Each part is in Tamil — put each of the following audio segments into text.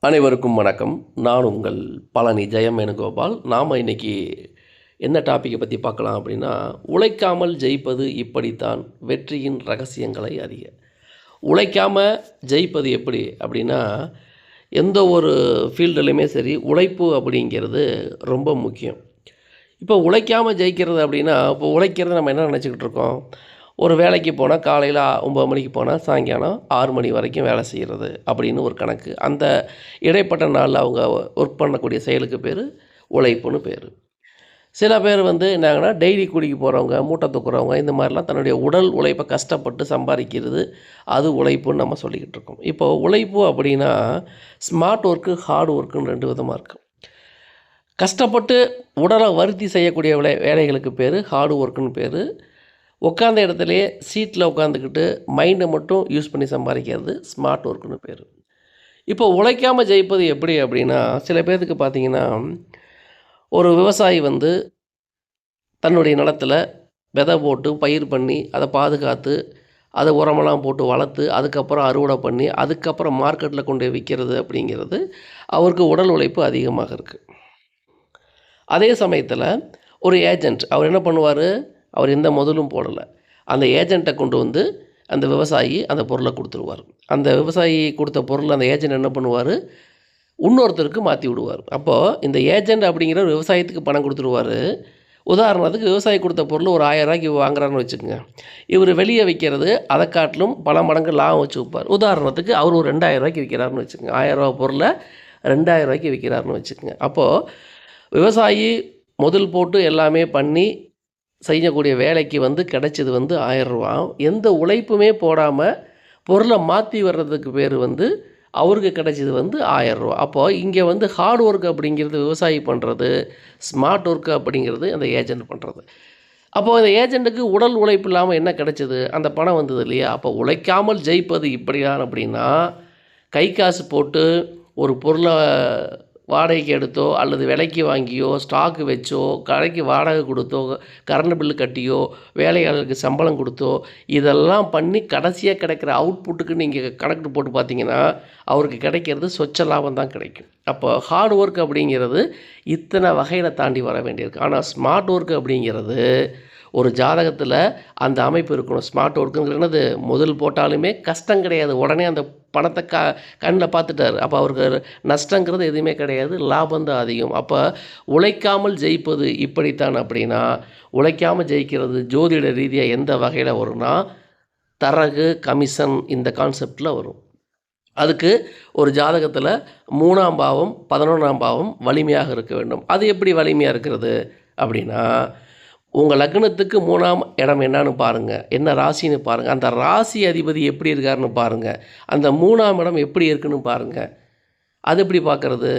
அனைவருக்கும் வணக்கம். நான் உங்கள் பழனி ஜெயம் வேணுகோபால். நாம் இன்றைக்கி என்ன டாப்பிக்கை பற்றி பார்க்கலாம் அப்படின்னா, உழைக்காமல் ஜெயிப்பது இப்படித்தான், வெற்றியின் ரகசியங்களை அறிய. உழைக்காமல் ஜெயிப்பது எப்படி அப்படின்னா, எந்த ஒரு ஃபீல்டுலையுமே சரி உழைப்பு அப்படிங்கிறது ரொம்ப முக்கியம். இப்போ உழைக்காமல் ஜெயிக்கிறது அப்படின்னா, இப்போ உழைக்கிறது நம்ம என்ன நினச்சிக்கிட்டு இருக்கோம், ஒரு வேலைக்கு போனால் காலையில் 9 மணிக்கு போனால் சாயங்காலம் 6 மணி வரைக்கும் வேலை செய்கிறது அப்படின்னு ஒரு கணக்கு. அந்த இடைப்பட்ட நாளில் அவங்க ஒர்க் பண்ணக்கூடிய செயலுக்கு பேர் உழைப்புன்னு பேர். சில பேர் என்னாங்கன்னா டெய்லி கூலிக்கு போகிறவங்க, மூட்டை தூக்குறவங்க, இந்த மாதிரிலாம் தன்னுடைய உடல் உழைப்பை கஷ்டப்பட்டு சம்பாதிக்கிறது, அது உழைப்புன்னு நம்ம சொல்லிக்கிட்டு இருக்கோம். இப்போது உழைப்பு அப்படின்னா ஸ்மார்ட் ஒர்க்கு, ஹார்ட் ஒர்க்குன்னு 2 விதமாக இருக்குது. கஷ்டப்பட்டு உடலை வருத்தி செய்யக்கூடிய வேலைகளுக்கு பேர் ஹார்டு ஒர்க்குன்னு பேர். உட்காந்த இடத்துலையே சீட்டில் உட்காந்துக்கிட்டு மைண்டை மட்டும் யூஸ் பண்ணி சம்பாதிக்கிறது ஸ்மார்ட் ஒர்க்குன்னு பேர். இப்போ உழைக்காமல் ஜெயிப்பது எப்படி அப்படின்னா, சில பேர்த்துக்கு பார்த்திங்கன்னா, ஒரு விவசாயி தன்னுடைய நிலத்தில் விதை போட்டு பயிர் பண்ணி அதை பாதுகாத்து அதை உரமெல்லாம் போட்டு வளர்த்து அதுக்கப்புறம் அறுவடை பண்ணி அதுக்கப்புறம் மார்க்கெட்டில் கொண்டு விற்கிறது அப்படிங்கிறது அவருக்கு உடல் உழைப்பு அதிகமாக இருக்குது. அதே சமயத்தில் ஒரு ஏஜெண்ட் அவர் என்ன பண்ணுவார், அவர் எந்த முதலும் போடலை, அந்த ஏஜெண்ட்டை கொண்டு அந்த விவசாயி அந்த பொருளை கொடுத்துருவார். அந்த விவசாயி கொடுத்த பொருள் அந்த ஏஜெண்ட் என்ன பண்ணுவார், இன்னொருத்தருக்கு மாற்றி விடுவார். அப்போது இந்த ஏஜெண்ட் அப்படிங்கிற ஒரு விவசாயத்துக்கு பணம் கொடுத்துருவார். உதாரணத்துக்கு விவசாயி கொடுத்த பொருள் ஒரு 1000 ரூபாய்க்கு வாங்குறாருன்னு வச்சுக்கோங்க. இவர் வெளியே விற்கிறது அதை காட்டிலும் பல மடங்கு லாபம் வச்சு வைப்பார். உதாரணத்துக்கு அவர் ஒரு 2000 ரூபாய்க்கு விற்கிறாருன்னு வச்சுக்கோங்க. 1000 ரூபா பொருளை 2000 ரூபாய்க்கு விற்கிறாருன்னு வச்சுக்கோங்க. அப்போது விவசாயி முதல் போட்டு எல்லாமே பண்ணி செய்யக்கூடிய வேலைக்கு கிடைச்சது 1000 ரூபா. எந்த உழைப்புமே போடாமல் பொருளை மாற்றி வர்றதுக்கு பேர் அவருக்கு கிடைச்சது 1000 ரூபா. அப்போது இங்கே ஹார்ட் ஒர்க் அப்படிங்கிறது விவசாயி பண்ணுறது, ஸ்மார்ட் ஒர்க்கு அப்படிங்கிறது அந்த ஏஜெண்ட் பண்ணுறது. அப்போது அந்த ஏஜெண்ட்டுக்கு உடல் உழைப்பு இல்லாமல் என்ன கிடைச்சது, அந்த பணம் வந்தது இல்லையா. அப்போ உழைக்காமல் ஜெயிப்பது இப்படிதான் அப்படின்னா, கை காசு போட்டு ஒரு பொருளை வாடகைக்கு எடுத்தோ அல்லது விலைக்கு வாங்கியோ ஸ்டாக்கு வச்சோ கடைக்கு வாடகை கொடுத்தோ கரண்ட் பில்லு கட்டியோ வேலையாளருக்கு சம்பளம் கொடுத்தோ இதெல்லாம் பண்ணி கடைசியாக கிடைக்கிற அவுட்புட்டுக்கு நீங்கள் கணக்கு போட்டு பார்த்தீங்கன்னா அவருக்கு கிடைக்கிறது சொச்ச லாபம் தான் கிடைக்கும். அப்போ ஹார்ட் ஒர்க் அப்படிங்கிறது இத்தனை வகையில் தாண்டி வர வேண்டியிருக்கு. ஆனால் ஸ்மார்ட் ஒர்க் அப்படிங்கிறது ஒரு ஜாதகத்தில் அந்த அமைப்பு இருக்கணும். ஸ்மார்ட் ஒர்க்குங்கிறது முதல் போட்டாலுமே கஷ்டம் கிடையாது, உடனே அந்த பணத்தை கண்ணில் பார்த்துட்டார். அப்போ அவருக்கு நஷ்டங்கிறது எதுவுமே கிடையாது, லாபந்தான் அதிகம். அப்போ உழைக்காமல் ஜெயிப்பது இப்படித்தான் அப்படின்னா, உழைக்காமல் ஜெயிக்கிறது ஜோதிட ரீதியாக எந்த வகையில் வரும்னா தரகு கமிஷன் இந்த கான்செப்டில் வரும். அதுக்கு ஒரு ஜாதகத்தில் 3ஆம் பாவம் 11ஆம் பாவம் வலிமையாக இருக்க வேண்டும். அது எப்படி வலிமையாக இருக்கிறது அப்படின்னா, உங்கள் லக்னத்துக்கு 3ஆம் இடம் என்னன்னு பாருங்கள், என்ன ராசின்னு பாருங்கள், அந்த ராசி அதிபதி எப்படி இருக்காருன்னு பாருங்கள், அந்த 3ஆம் இடம் எப்படி இருக்குன்னு பாருங்கள். அது எப்படி பார்க்குறது,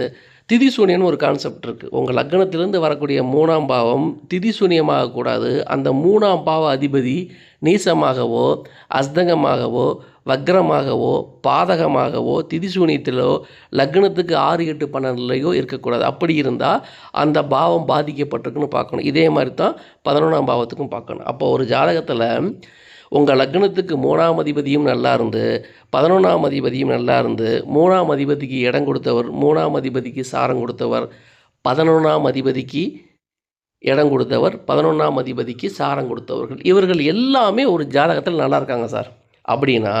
திதிசூன்யன்னு ஒரு கான்செப்ட் இருக்குது. உங்கள் லக்னத்திலேருந்து வரக்கூடிய 3ஆம் பாவம் திதிசூன்யமாகக்கூடாது. அந்த 3ஆம் பாவ அதிபதி நீசமாகவோ அஸ்தங்கமாகவோ வக்ரமாகவோ பாதகமாகவோ திதிசூனியத்திலோ லக்னத்துக்கு 6, 8, 12லையோ இருக்கக்கூடாது. அப்படி இருந்தால் அந்த பாவம் பாதிக்கப்பட்டிருக்குன்னு பார்க்கணும். இதே மாதிரி தான் 11ஆம் பாவத்துக்கும் பார்க்கணும். அப்போது ஒரு ஜாதகத்தில் உங்கள் லக்னத்துக்கு 3ஆம் அதிபதியும் நல்லா இருந்து 11ஆம் அதிபதியும் நல்லா இருந்து 3ஆம் அதிபதிக்கு இடம் கொடுத்தவர், 3ஆம் அதிபதிக்கு சாரம் கொடுத்தவர், 11ஆம் அதிபதிக்கு இடம் கொடுத்தவர், 11ஆம் அதிபதிக்கு சாரம் கொடுத்தவர்கள், இவர்கள் எல்லாமே ஒரு ஜாதகத்தில் நல்லா இருக்காங்க சார் அப்படின்னா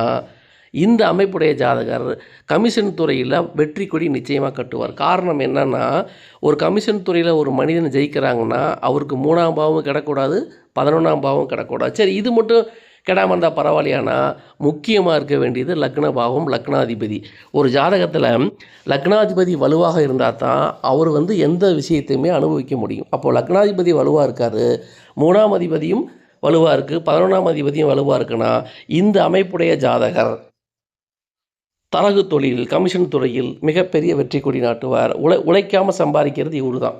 இந்த அமைப்புடைய ஜாதகர் கமிஷன் துறையில் வெற்றி கொடி நிச்சயமாக கட்டுவார். காரணம் என்னென்னா, ஒரு கமிஷன் துறையில் ஒரு மனிதன் ஜெயிக்கிறாங்கன்னா அவருக்கு 3ஆம் பாவம் கிடக்கூடாது, 11ஆம் பாவம் கிடக்கூடாது. சரி, இது மட்டும் கெடாமல் இருந்தால் பரவாயில்லையானா முக்கியமாக இருக்க வேண்டியது லக்ன பாவம், லக்னாதிபதி. ஒரு ஜாதகத்தில் லக்னாதிபதி வலுவாக இருந்தால் தான் அவர் எந்த விஷயத்தையுமே அனுபவிக்க முடியும். அப்போது லக்னாதிபதி வலுவாக இருக்கார், 3ஆம் அதிபதியும் வலுவாக இருக்குது, 11ஆம் அதிபதியும் வலுவாக இருக்குன்னா இந்த அமைப்புடைய ஜாதகர் தரகு தொழில் கமிஷன் துறையில் மிகப்பெரிய வெற்றி கொடி நாட்டுவார். உழைக்காமல் சம்பாதிக்கிறது இவர் தான்.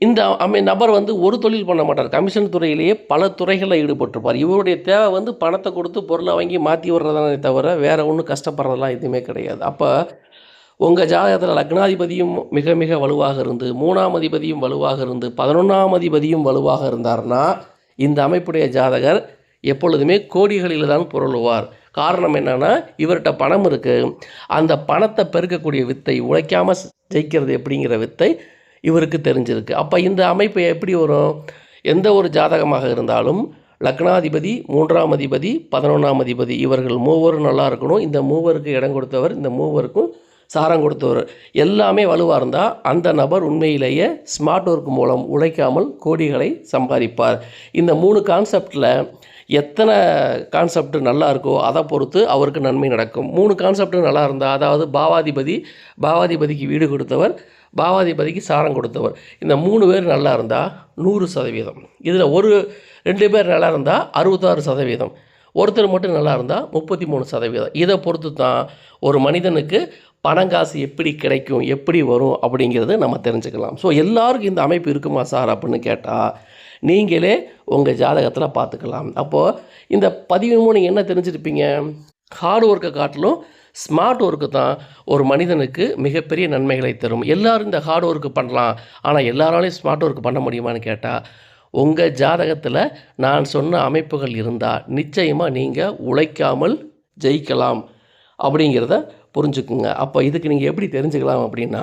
இந்த நபர் ஒரு தொழில் பண்ண மாட்டார், கமிஷன் துறையிலேயே பல துறைகளில் ஈடுபட்டிருப்பார். இவருடைய தேவை பணத்தை கொடுத்து பொருளை வாங்கி மாற்றி விடுறதானே தவிர வேறு ஒன்றும் கஷ்டப்படுறதெல்லாம் எதுவுமே கிடையாது. அப்போ உங்கள் ஜாதகத்தில் லக்னாதிபதியும் மிக மிக வலுவாக இருந்து 3ஆம் அதிபதியும் வலுவாக இருந்து 11ஆம் அதிபதியும் வலுவாக இருந்தார்னா இந்த அமைப்புடைய ஜாதகர் எப்பொழுதுமே கோடிகளில் தான் புரளுவார். காரணம் என்னென்னா, இவர்கிட்ட பணம் இருக்குது, அந்த பணத்தை பெருக்கக்கூடிய வித்தை, உழைக்காமல் ஜெயிக்கிறது எப்படிங்கிற வித்தை இவருக்கு தெரிஞ்சிருக்கு. அப்போ இந்த அமைப்பு எப்படி வரும்? எந்த ஒரு ஜாதகமாக இருந்தாலும் லக்னாதிபதி, 3ஆம் அதிபதி, 11ஆம் அதிபதி இவர்கள் மூவரும் நல்லா இருக்கணும். இந்த மூவருக்கு இடம் கொடுத்தவர், இந்த மூவருக்கும் சாரம் கொடுத்தவர் எல்லாமே வலுவாக இருந்தால் அந்த நபர் உண்மையிலேயே ஸ்மார்ட் ஒர்க் மூலம் உழைக்காமல் கோடிகளை சம்பாதிப்பார். இந்த 3 கான்செப்டில் எத்தனை கான்செப்ட் நல்லா இருக்கோ அதை பொறுத்து அவருக்கு நன்மை நடக்கும். 3 கான்செப்ட் நல்லா இருந்தால், அதாவது பாவாதிபதிக்கு வீடு கொடுத்தவர், பாவாதிபதிக்கு சாரம் கொடுத்தவர், இந்த 3 பேர் நல்லா இருந்தால் 100%. இதில் 2 பேர் நல்லா இருந்தால் 66%, ஒருத்தர் மட்டும் நல்லா இருந்தால் 33%. இதை பொறுத்து தான் ஒரு மனிதனுக்கு பணங்காசு எப்படி கிடைக்கும், எப்படி வரும் அப்படிங்கிறத நம்ம தெரிஞ்சுக்கலாம். ஸோ எல்லாருக்கும் இந்த அமைப்பு இருக்குமா சார் அப்படின்னு கேட்டால், நீங்களே உங்கள் ஜாதகத்தில் பார்த்துக்கலாம். அப்போது இந்த பதிவு மூலம் என்ன தெரிஞ்சிருப்பீங்க? ஹார்ட் ஒர்க்கை காட்டிலும் ஸ்மார்ட் ஒர்க்கு தான் ஒரு மனிதனுக்கு மிகப்பெரிய நன்மைகளை தரும். எல்லோரும் இந்த ஹார்ட் ஒர்க்கு பண்ணலாம், ஆனால் எல்லாராலையும் ஸ்மார்ட் ஒர்க் பண்ண முடியுமான்னு கேட்டால், உங்கள் ஜாதகத்தில் நான் சொன்ன அமைப்புகள் இருந்தால் நிச்சயமாக நீங்கள் உழைக்காமல் ஜெயிக்கலாம் அப்படிங்கிறத புரிஞ்சுக்குங்க. அப்போ இதுக்கு நீங்கள் எப்படி தெரிஞ்சுக்கலாம் அப்படின்னா,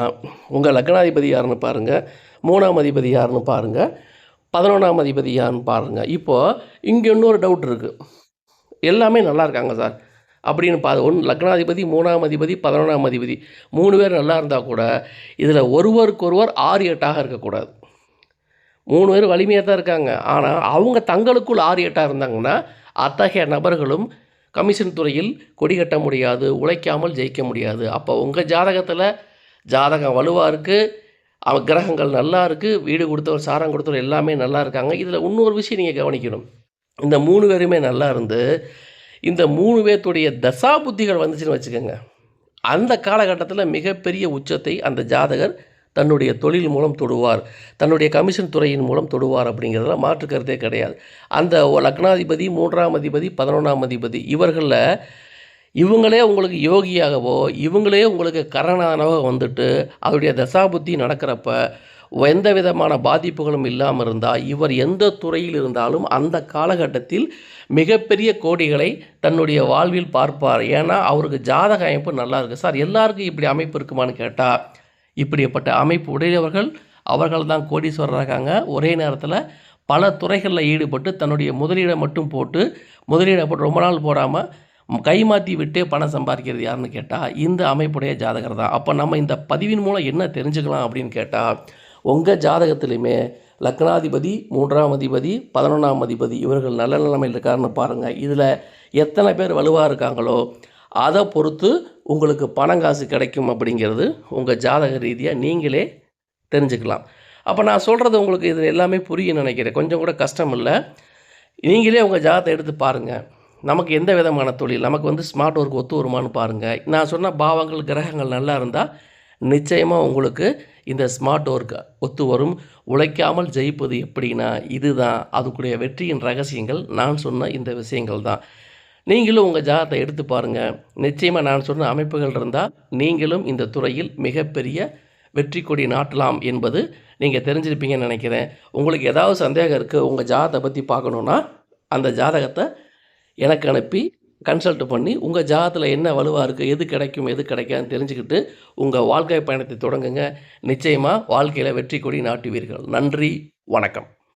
உங்கள் லக்னாதிபதி யாருன்னு பாருங்கள், 3ஆம் அதிபதி யாருன்னு பாருங்கள், 11ஆம் அதிபதி யாருன்னு பாருங்கள். இப்போது இங்கே இன்னொரு டவுட் இருக்குது, எல்லாமே நல்லா இருக்காங்க சார் அப்படின்னு லக்னாதிபதி, 3ஆம் அதிபதி, 11ஆம் அதிபதி 3 பேர் நல்லா இருந்தால் கூட இதில் ஒருவருக்கொருவர் 6-8ஆக இருக்கக்கூடாது. 3 பேர் வலிமையாக தான் இருக்காங்க, ஆனால் அவங்க தங்களுக்குள் 6-8ஆக இருந்தாங்கன்னா அத்தகைய நபர்களும் கமிஷன் துறையில் கொடி கட்ட முடியாது, உழைக்காமல் ஜெயிக்க முடியாது. அப்போ உங்கள் ஜாதகத்தில் ஜாதகம் வலுவாக இருக்குது, கிரகங்கள் நல்லா இருக்குது, வீடு கொடுத்தவர், சாரம் கொடுத்தவர் எல்லாமே நல்லா இருக்காங்க. இதில் இன்னொரு விஷயம் நீங்கள் கவனிக்கணும். இந்த 3 பேருமே நல்லா இருந்து இந்த 3 பேர்த்துடைய தசா புத்திகள் வந்துச்சுன்னு வச்சுக்கோங்க, அந்த காலகட்டத்தில் மிகப்பெரிய உச்சத்தை அந்த ஜாதகர் தன்னுடைய தொழில் மூலம் தொடுவார், தன்னுடைய கமிஷன் துறையின் மூலம் தொடுவார் அப்படிங்கிறதுல மாற்று கருத்தே கிடையாது. அந்த லக்னாதிபதி, 3ஆம் அதிபதி, 11ஆம் அதிபதி இவங்களே உங்களுக்கு யோகியாகவோ, இவங்களே உங்களுக்கு கரணானவோ வந்துட்டு அவருடைய தசாபுத்தி நடக்கிறப்ப எந்த விதமான பாதிப்புகளும் இல்லாமல் இருந்தால், இவர் எந்த துறையில் இருந்தாலும் அந்த காலகட்டத்தில் மிகப்பெரிய கோடிகளை தன்னுடைய வாழ்வில் பார்ப்பார். ஏன்னா அவருக்கு ஜாதக அமைப்பு நல்லா இருக்குது. சார் எல்லாருக்கும் இப்படி அமைப்பு இருக்குமான்னு கேட்டால், இப்படிப்பட்ட அமைப்பு உடையவர்கள் அவர்கள் தான் கோடீஸ்வரராகாங்க. ஒரே நேரத்தில் பல துறைகளில் ஈடுபட்டு தன்னுடைய முதலீடை மட்டும் போட்டு ரொம்ப நாள் போடாமல் கைமாற்றி விட்டே பணம் சம்பாதிக்கிறது யாருன்னு கேட்டால் இந்த அமைப்புடைய ஜாதகர் தான். அப்போ நம்ம இந்த பதிவின் மூலம் என்ன தெரிஞ்சுக்கலாம் அப்படின்னு கேட்டால், உங்கள் ஜாதகத்திலையுமே லக்னாதிபதி, 3ஆம் அதிபதி, 11ஆம் அதிபதி இவர்கள் நல்ல நிலைமையில் இருக்காருன்னு பாருங்கள். இதில் எத்தனை பேர் வலுவாக இருக்காங்களோ அதை பொறுத்து உங்களுக்கு பணங்காசு கிடைக்கும் அப்படிங்கிறது உங்கள் ஜாதக ரீதியாக நீங்களே தெரிஞ்சுக்கலாம். அப்போ நான் சொல்கிறது உங்களுக்கு இது எல்லாமே புரியும் நினைக்கிறேன், கொஞ்சம் கூட கஷ்டம் இல்லை. நீங்களே உங்கள் ஜாதகத்தை எடுத்து பாருங்கள், நமக்கு எந்த விதமான தொழில் நமக்கு ஸ்மார்ட் ஒர்க் ஒத்து வருமானு பாருங்கள். நான் சொன்ன பாவங்கள், கிரகங்கள் நல்லா இருந்தால் நிச்சயமாக உங்களுக்கு இந்த ஸ்மார்ட் ஒர்க் ஒத்து வரும். உழைக்காமல் ஜெயிப்பது எப்படின்னா இதுதான், அதுக்குடைய வெற்றியின் ரகசியங்கள் நான் சொன்ன இந்த விஷயங்கள் தான். நீங்களும் உங்கள் ஜாதகத்தை எடுத்து பாருங்கள், நிச்சயமாக நான் சொன்ன அமைப்புகள் இருந்தால் நீங்களும் இந்த துறையில் மிகப்பெரிய வெற்றி கொடி நாட்டலாம் என்பது நீங்கள் தெரிஞ்சிருப்பீங்கன்னு நினைக்கிறேன். உங்களுக்கு ஏதாவது சந்தேகம் இருக்குது, உங்கள் ஜாதகத்தை பற்றி பார்க்கணுன்னா அந்த ஜாதகத்தை எனக்கு அனுப்பி கன்சல்ட் பண்ணி உங்கள் ஜாதகத்தில் என்ன வலுவாக இருக்குது, எது கிடைக்கும் எது கிடைக்காதுன்னு தெரிஞ்சுக்கிட்டு உங்கள் வாழ்க்கை பயணத்தை தொடங்குங்க. நிச்சயமாக வாழ்க்கையில் வெற்றி கொடி நாட்டுவீர்கள். நன்றி, வணக்கம்.